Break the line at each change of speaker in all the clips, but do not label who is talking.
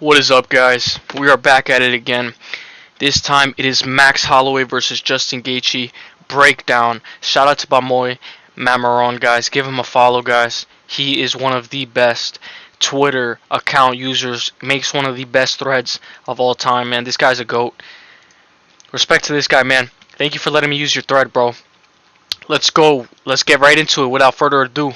What is up, guys? We are back at it again. This time it is Max Holloway versus Justin Gaethje breakdown. Shout out to Bamoy Mamaron, guys. Give him a follow, guys. He is one of the best Twitter account users. Makes one of the best threads of all time, man. This guy's a goat. Respect to this guy, man. Thank you for letting me use your thread, bro. Let's go. Let's get right into it without further ado.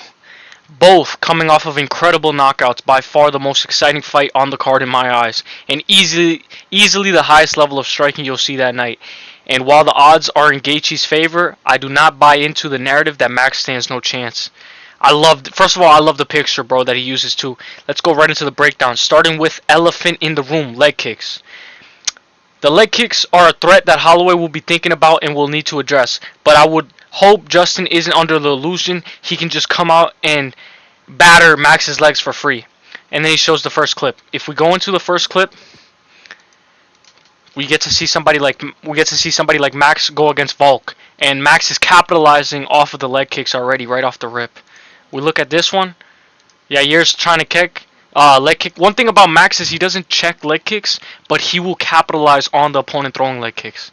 Both coming off of incredible knockouts, by far the most exciting fight on the card in my eyes, and easily the highest level of striking you'll see that night. And while the odds are in Gaethje's favor, I do not buy into the narrative that Max stands no chance. First of all, I love the picture, bro, that he uses too. Let's go right into the breakdown, starting with elephant in the room, leg kicks. The leg kicks are a threat that Holloway will be thinking about and will need to address, but I would hope Justin isn't under the illusion he can just come out and batter Max's legs for free. And then he shows the first clip. If we go into the first clip, we get to see somebody like Max go against Volk, and Max is capitalizing off of the leg kicks already right off the rip. We look at this one. Yair's trying to kick. Leg kick. One thing about Max is he doesn't check leg kicks, but he will capitalize on the opponent throwing leg kicks.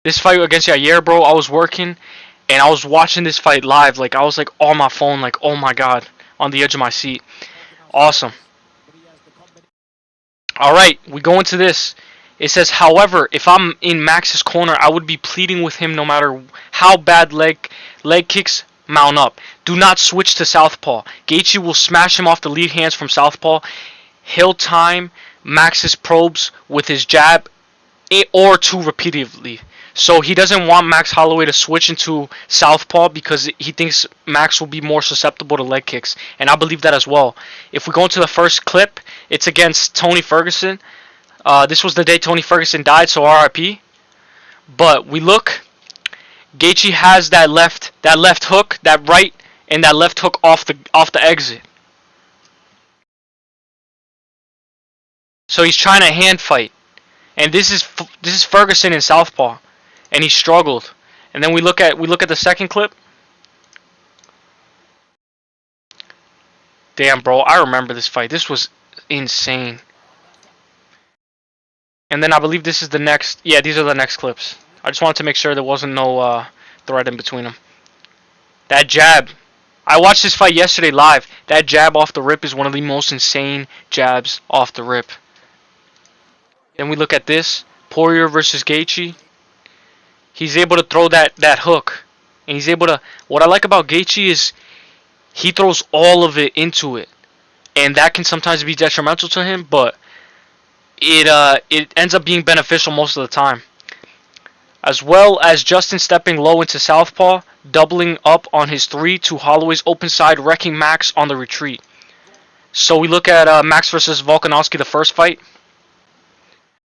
This fight against Yair, bro, I was working and I was watching this fight live. Like, I was like on my phone, like, oh my god, on the edge of my seat. Awesome. Alright, we go into this. It says, however, if I'm in Max's corner, I would be pleading with him no matter how bad leg kicks mount up. Do not switch to southpaw. Gaethje will smash him off the lead hands from southpaw. He'll time Max's probes with his jab or two repeatedly. So he doesn't want Max Holloway to switch into southpaw because he thinks Max will be more susceptible to leg kicks. And I believe that as well. If we go into the first clip, it's against Tony Ferguson. This was the day Tony Ferguson died, so RIP. But we look, Gaethje has that left hook, that right, and that left hook off the exit. So he's trying to hand fight, and this is Ferguson in southpaw, and he struggled. And then we look at the second clip. Damn, bro, I remember this fight. This was insane. And then I believe this is the next. Yeah, these are the next clips. I just wanted to make sure there wasn't no thread in between them. That jab. I watched this fight yesterday live. That jab off the rip is one of the most insane jabs off the rip. Then we look at this. Poirier versus Gaethje. He's able to throw that hook. And he's able to... What I like about Gaethje is he throws all of it into it. And that can sometimes be detrimental to him, but it ends up being beneficial most of the time. As well as Justin stepping low into southpaw, doubling up on his 3 to Holloway's open side, wrecking Max on the retreat. So we look at Max versus Volkanovski, the first fight.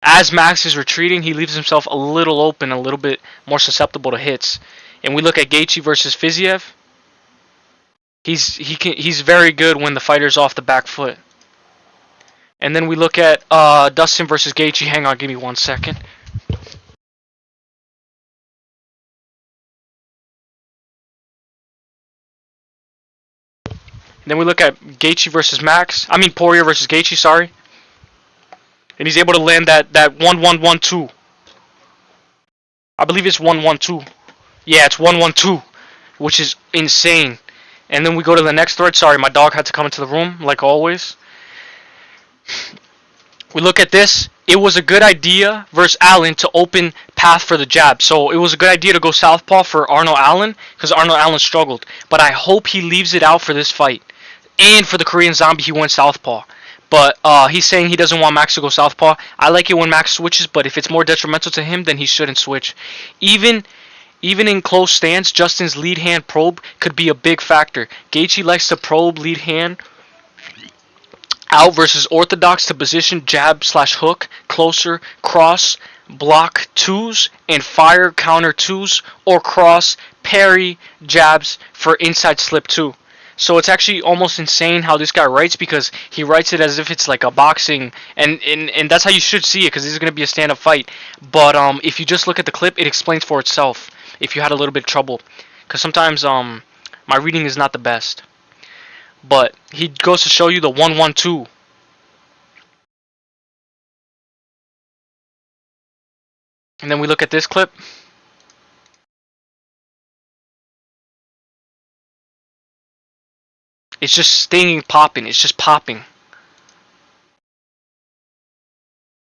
As Max is retreating, he leaves himself a little open, a little bit more susceptible to hits. And we look at Gaethje versus Fiziev. He's very good when the fighter's off the back foot. And then we look at Dustin versus Gaethje. Hang on, give me 1 second. And then we look at Gaethje versus Poirier versus Gaethje, sorry. And he's able to land that 1-1-1-2. I believe it's 1-1-2. Yeah, it's 1-1-2, which is insane. And then we go to the next thread. Sorry, my dog had to come into the room, like always. We look at this. It was a good idea versus Allen to open path for the jab. So it was a good idea to go southpaw for Arnold Allen because Arnold Allen struggled. But I hope he leaves it out for this fight. And for the Korean Zombie, he went southpaw. But he's saying he doesn't want Max to go southpaw. I like it when Max switches, but if it's more detrimental to him, then he shouldn't switch. Even in close stance, Justin's lead hand probe could be a big factor. Gaethje likes to probe lead hand out versus orthodox to position jab/hook, closer, cross, block 2s, and fire counter 2s, or cross, parry, jabs for inside slip 2. So it's actually almost insane how this guy writes, because he writes it as if it's like a boxing, and that's how you should see it, because this is going to be a stand-up fight. But if you just look at the clip, it explains for itself if you had a little bit of trouble, because sometimes my reading is not the best. But he goes to show you the 1-1-2. And then we look at this clip. It's just stinging, popping. It's just popping.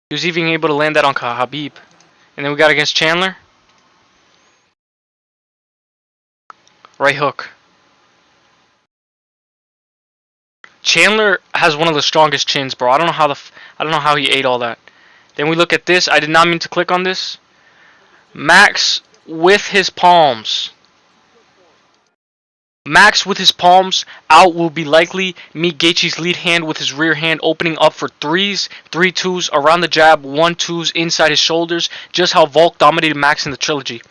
He was even able to land that on Khabib. And then we got against Chandler. Right hook. Chandler has one of the strongest chins, bro. I don't know how he ate all that. Then we look at this. I did not mean to click on this. Max with his palms. Max with his palms out will be likely meet Gaethje's lead hand with his rear hand opening up for threes, 3-2s around the jab, 1-2s inside his shoulders, just how Volk dominated Max in the trilogy.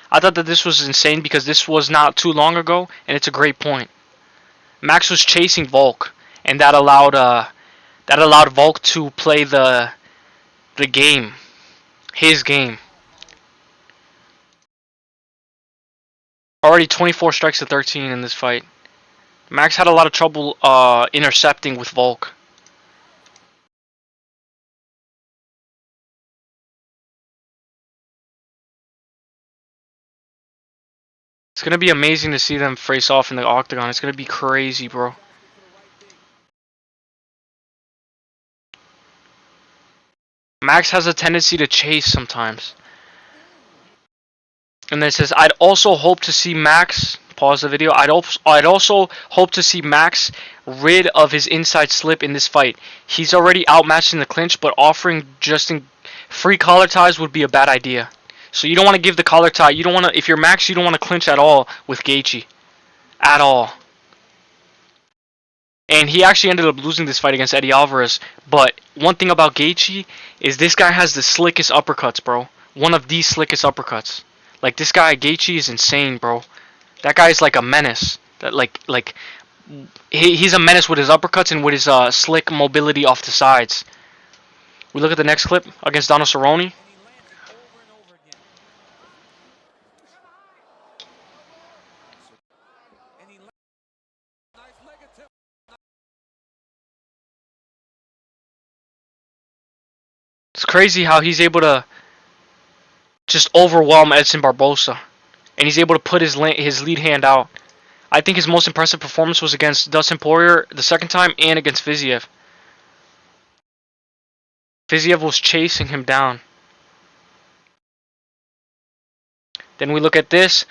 I thought that this was insane because this was not too long ago, and it's a great point. Max was chasing Volk, and that allowed Volk to play the game, his game. Already 24 strikes to 13 in this fight. Max had a lot of trouble intercepting with Volk. It's gonna be amazing to see them face off in the octagon. It's gonna be crazy, bro. Max has a tendency to chase sometimes. And then it says, I'd also hope to see Max, pause the video, I'd also hope to see Max rid of his inside slip in this fight. He's already outmatched in the clinch, but offering Justin free collar ties would be a bad idea. So you don't want to give the collar tie, you don't want to, if you're Max, you don't want to clinch at all with Gaethje. At all. And he actually ended up losing this fight against Eddie Alvarez. But one thing about Gaethje is this guy has the slickest uppercuts, bro. One of the slickest uppercuts. Like, this guy, Gaethje, is insane, bro. That guy is like a menace. He's a menace with his uppercuts and with his slick mobility off the sides. We look at the next clip against Donald Cerrone. It's crazy how he's able to just overwhelm Edson Barbosa. And he's able to put his lead hand out. I think his most impressive performance was against Dustin Poirier the second time and against Fiziev. Fiziev was chasing him down. Then we look at this.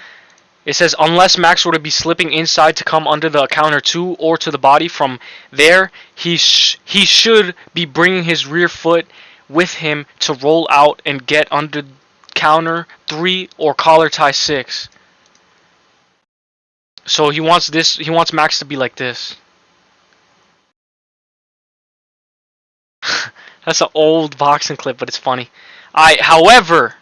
It says, unless Max were to be slipping inside to come under the counter 2 or to the body from there, he should be bringing his rear foot with him to roll out and get under counter 3 or collar tie 6. So he wants Max to be like this. That's an old boxing clip, but it's funny. However,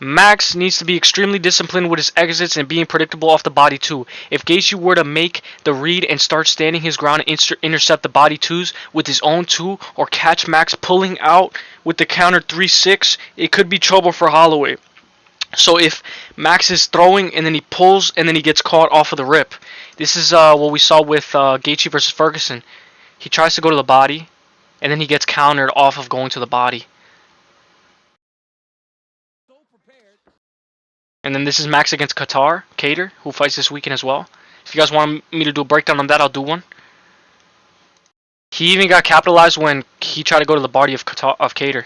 Max needs to be extremely disciplined with his exits and being predictable off the body too. If Gaethje were to make the read and start standing his ground and intercept the body twos with his own 2 or catch Max pulling out with the counter 3-6, it could be trouble for Holloway. So if Max is throwing and then he pulls and then he gets caught off of the rip. This is what we saw with Gaethje versus Ferguson. He tries to go to the body and then he gets countered off of going to the body. And then this is Max against Cater, who fights this weekend as well. If you guys want me to do a breakdown on that, I'll do one. He even got capitalized when he tried to go to the body of Cater.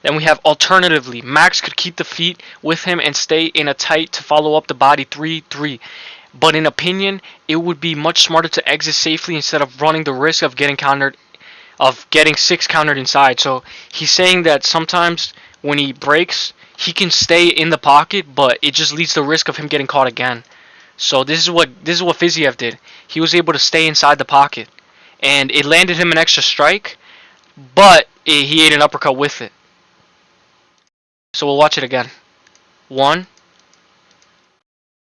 Then we have alternatively, Max could keep the feet with him and stay in a tight to follow up the body 3-3. But in opinion, it would be much smarter to exit safely instead of running the risk of getting countered, of getting 6 countered inside. So he's saying that sometimes when he breaks, he can stay in the pocket, but it just leads to the risk of him getting caught again. So this is what Fiziev did. He was able to stay inside the pocket, and it landed him an extra strike, but he ate an uppercut with it. So we'll watch it again. 1.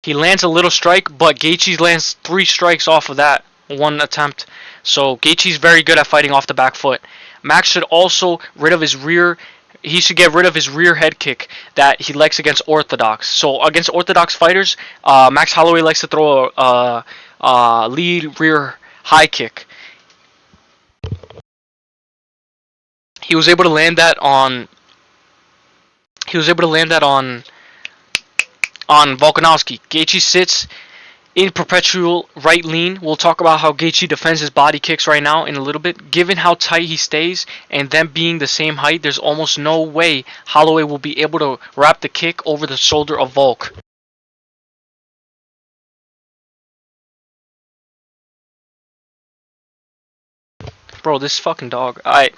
He lands a little strike, but Gaethje lands 3 strikes off of that 1 attempt. So Gaethje's very good at fighting off the back foot. Max should also he should get rid of his rear head kick that he likes against orthodox. So against orthodox fighters, Max Holloway likes to throw a lead rear high kick. He was able to land that on He was able to land that on Volkanovski. Gaethje sits in perpetual right lean. We'll talk about how Gaethje defends his body kicks right now in a little bit. Given how tight he stays and them being the same height, there's almost no way Holloway will be able to wrap the kick over the shoulder of Volk. Bro, this fucking dog. Alright.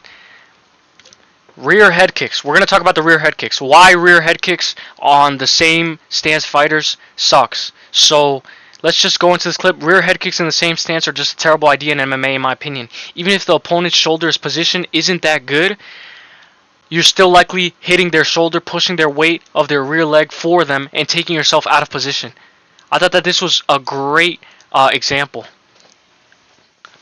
Rear head kicks. We're going to talk about the rear head kicks. Why rear head kicks on the same stance fighters sucks. So, let's just go into this clip. Rear head kicks in the same stance are just a terrible idea in MMA, in my opinion. Even if the opponent's shoulder's position isn't that good, you're still likely hitting their shoulder, pushing their weight of their rear leg for them, and taking yourself out of position. I thought that this was a great example.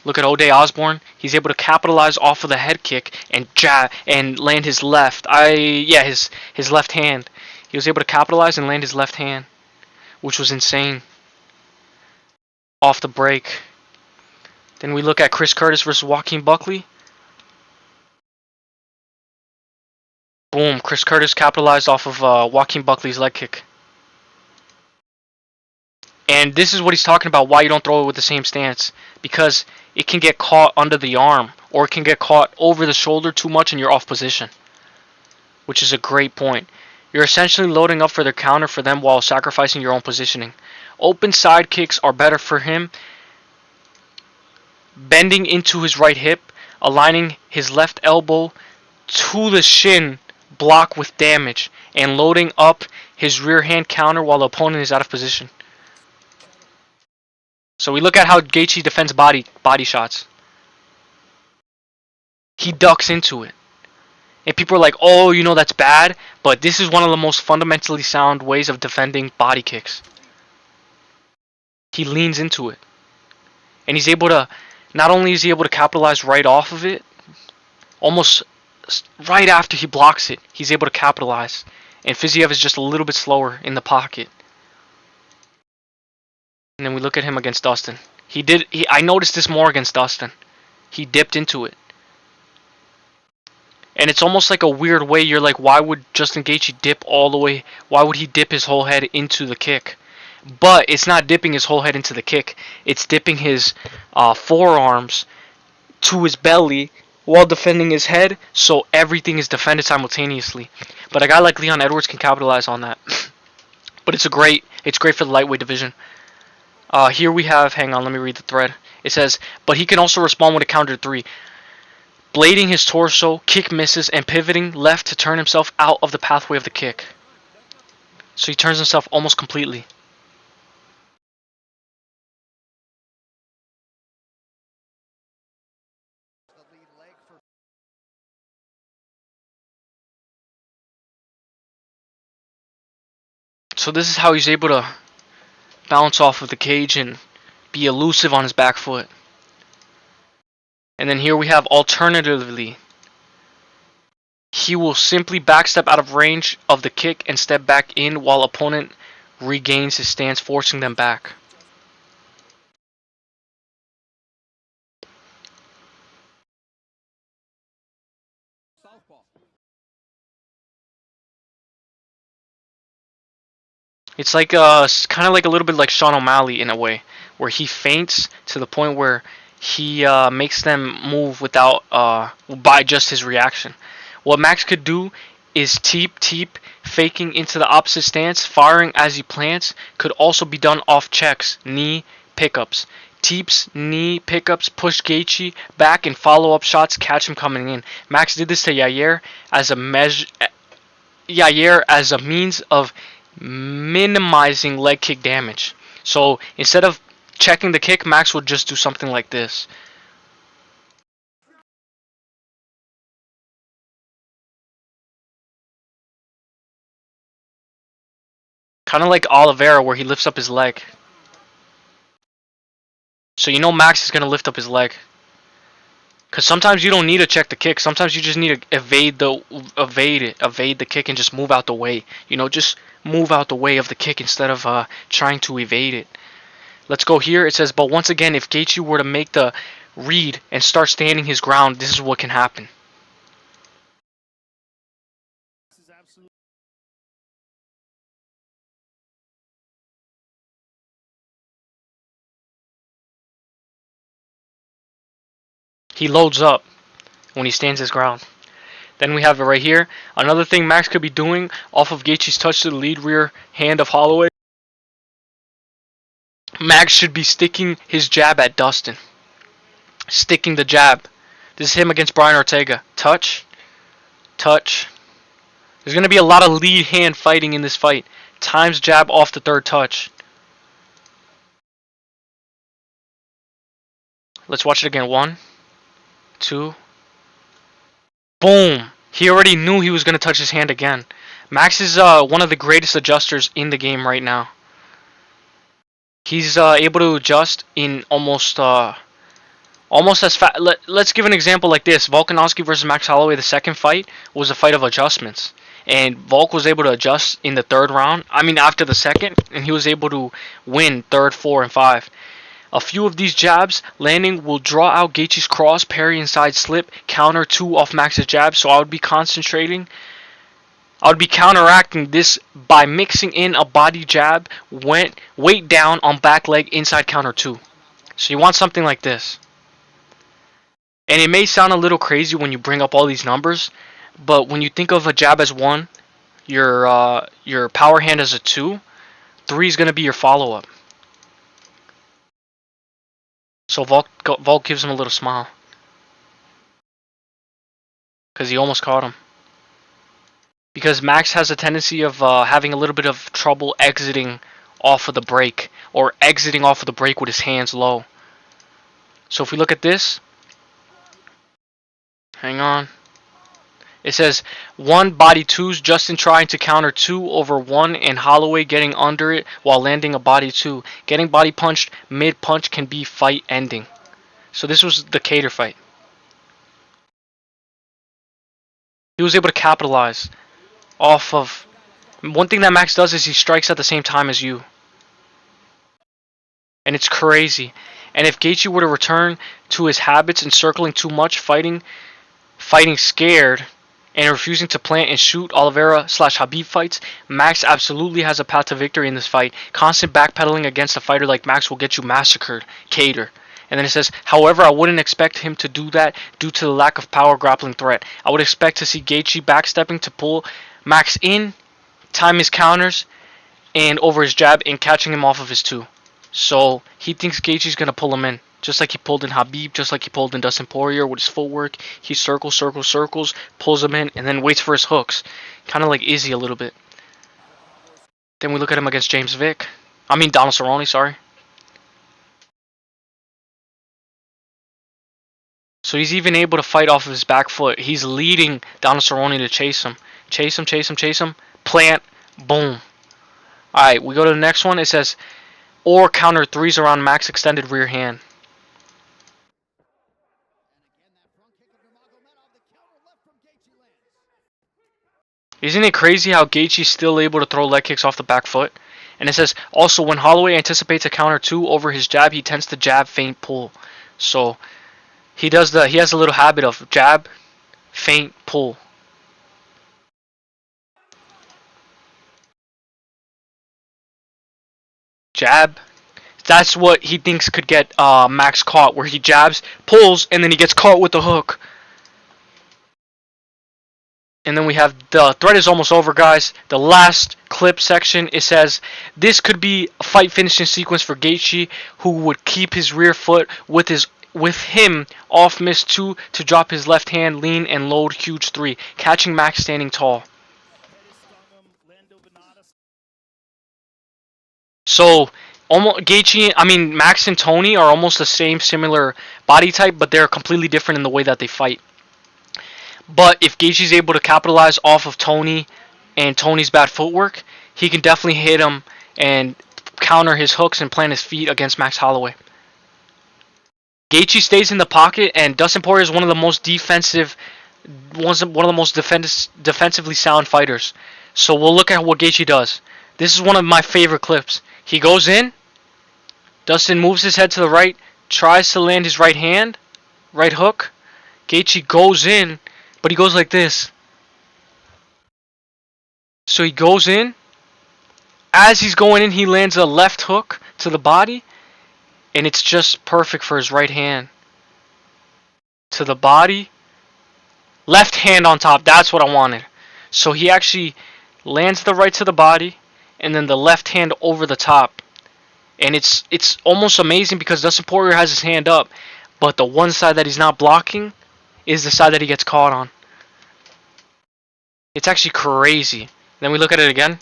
Look at O'Day Osborne. He's able to capitalize off of the head kick and jab and land his left. His left hand. He was able to capitalize and land his left hand, which was insane. Off the break. Then we look at Chris Curtis versus Joaquin Buckley. Boom. Chris Curtis capitalized off of Joaquin Buckley's leg kick. And this is what he's talking about, why you don't throw it with the same stance. Because it can get caught under the arm, or it can get caught over the shoulder too much and you're off position. Which is a great point. You're essentially loading up for their counter for them while sacrificing your own positioning. Open side kicks are better for him. Bending into his right hip, aligning his left elbow to the shin, block with damage, and loading up his rear hand counter while the opponent is out of position. So we look at how Gaethje defends body shots. He ducks into it. And people are like, oh, you know, that's bad. But this is one of the most fundamentally sound ways of defending body kicks. He leans into it. And he's able to, not only is he able to capitalize right off of it, almost right after he blocks it, he's able to capitalize. And Fiziev is just a little bit slower in the pocket. And then we look at him against Dustin. I noticed this more against Dustin. He dipped into it. And it's almost like a weird way. You're like, why would Justin Gaethje dip all the way? Why would he dip his whole head into the kick? But it's not dipping his whole head into the kick. It's dipping his forearms to his belly while defending his head. So everything is defended simultaneously. But a guy like Leon Edwards can capitalize on that. But it's great for the lightweight division. Here we have, hang on, let me read the thread. It says, but he can also respond with a counter 3. Blading his torso, kick misses, and pivoting left to turn himself out of the pathway of the kick. So he turns himself almost completely. So this is how he's able to bounce off of the cage and be elusive on his back foot. And then here we have alternatively, he will simply backstep out of range of the kick and step back in while opponent regains his stance, forcing them back. It's like kind of like a little bit like Sean O'Malley in a way, where he feints to the point where he makes them move without by just his reaction. What Max could do is teep, faking into the opposite stance, firing as he plants. Could also be done off checks, knee pickups. Teeps, knee pickups, push Gaethje back, and follow-up shots catch him coming in. Max did this to Yair as a means of minimizing leg kick damage. So instead of checking the kick, Max would just do something like this. Kind of like Oliveira where he lifts up his leg. So you know Max is going to lift up his leg. Because sometimes you don't need to check the kick. Sometimes you just need to evade the kick and just move out the way. You know, just move out the way of the kick instead of trying to evade it. Let's go here. It says, but once again, if Gaethje were to make the read and start standing his ground, this is what can happen. He loads up when he stands his ground. Then we have it right here. Another thing Max could be doing off of Gaethje's touch to the lead rear hand of Holloway. Max should be sticking his jab at Dustin. Sticking the jab. This is him against Brian Ortega. Touch. Touch. There's going to be a lot of lead hand fighting in this fight. Times jab off the third touch. Let's watch it again. 1, 2. Boom. He already knew he was going to touch his hand again. Max is one of the greatest adjusters in the game right now. He's able to adjust in almost as fast. Let's give an example like this. Volkanovski versus Max Holloway, the second fight, was a fight of adjustments. And Volk was able to adjust in the third round. I mean, after the second. And he was able to win third, 4, and 5. A few of these jabs landing will draw out Gaethje's cross, parry, inside slip, counter 2 off Max's jab. So I would be concentrating. I would be counteracting this by mixing in a body jab, weight down on back leg, inside counter 2. So you want something like this. And it may sound a little crazy when you bring up all these numbers, but when you think of a jab as 1, your power hand as a 2, 3 is going to be your follow-up. So Volk gives him a little smile. Because he almost caught him. Because Max has a tendency of having a little bit of trouble exiting off of the break. Or exiting off of the break with his hands low. So if we look at this. Hang on. It says 1 body 2s, Justin trying to counter 2 over 1 and Holloway getting under it while landing a body 2. Getting body punched mid punch can be fight ending. So this was the Kattar fight. He was able to capitalize off of... One thing that Max does is he strikes at the same time as you. And it's crazy. And if Gaethje were to return to his habits and circling too much, fighting scared, and refusing to plant and shoot Oliveira/Habib fights, Max absolutely has a path to victory in this fight. Constant backpedaling against a fighter like Max will get you massacred. Kattar. And then it says, however, I wouldn't expect him to do that due to the lack of power grappling threat. I would expect to see Gaethje backstepping to pull Max in, time his counters, and over his jab, and catching him off of his 2. So he thinks Gaethje's going to pull him in. Just like he pulled in Habib, just like he pulled in Dustin Poirier with his footwork. He circles, pulls him in, and then waits for his hooks. Kind of like Izzy a little bit. Then we look at him against Donald Cerrone, sorry. So he's even able to fight off of his back foot. He's leading Donald Cerrone to chase him. Chase him. Plant. Boom. Alright, we go to the next one. It says, or counter 3s around Max extended rear hand. Isn't it crazy how Gaethje's still able to throw leg kicks off the back foot? And it says, also, when Holloway anticipates a counter 2 over his jab, he tends to jab, feint, pull. So, he has a little habit of jab, feint, pull. Jab. That's what he thinks could get Max caught, where he jabs, pulls, and then he gets caught with the hook. And then we have the thread is almost over, guys. The last clip section, it says, this could be a fight finishing sequence for Gaethje, who would keep his rear foot with him off miss 2 to drop his left hand, lean and load huge 3, catching Max standing tall. So Max and Tony are almost the same, similar body type, but they're completely different in the way that they fight. But if Gaethje's able to capitalize off of Tony and Tony's bad footwork, he can definitely hit him and counter his hooks and plant his feet against Max Holloway. Gaethje stays in the pocket, and Dustin Poirier is one of the most defensively sound fighters. So we'll look at what Gaethje does. This is one of my favorite clips. He goes in. Dustin moves his head to the right, tries to land his right hand, right hook. Gaethje goes in, but he goes like this. So he goes in. As he's going in, he lands a left hook to the body, and it's just perfect for his right hand to the body, left hand on top. That's what I wanted. So he actually lands the right to the body, and then the left hand over the top. And it's almost amazing because Dustin Poirier has his hand up, but the one side that he's not blocking is the side that he gets caught on. It's actually crazy. Then we look at it again.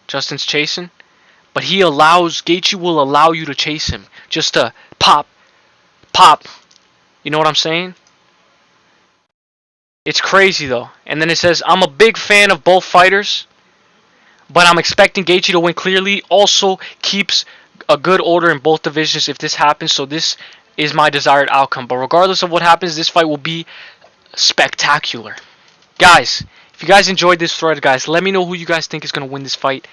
Justin's chasing, but Gaethje will allow you to chase him, just to pop, pop. You know what I'm saying? It's crazy though. And then it says, I'm a big fan of both fighters, but I'm expecting Gaethje to win clearly. Also keeps a good order in both divisions if this happens. So this is my desired outcome. But regardless of what happens, this fight will be spectacular. Guys, if you guys enjoyed this thread, guys, let me know who you guys think is going to win this fight.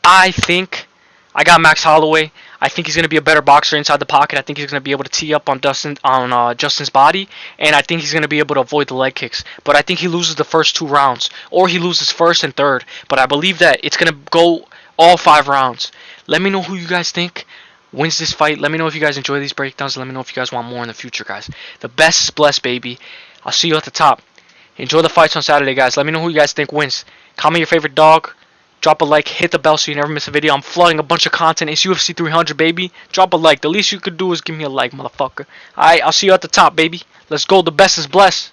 I think I got Max Holloway. I think he's going to be a better boxer inside the pocket. I think he's going to be able to tee up on Justin's body, and I think he's going to be able to avoid the leg kicks. But I think he loses the first 2 rounds, or he loses first and third. But I believe that it's going to go all 5 rounds. Let me know who you guys think wins this fight. Let me know if you guys enjoy these breakdowns. Let me know if you guys want more in the future, guys. The best is blessed, baby. I'll see you at the top. Enjoy the fights on Saturday, guys. Let me know who you guys think wins. Comment your favorite dog. Drop a like. Hit the bell so you never miss a video. I'm flooding a bunch of content. It's UFC 300, baby. Drop a like. The least you could do is give me a like, motherfucker. Alright, I'll see you at the top, baby. Let's go. The best is blessed.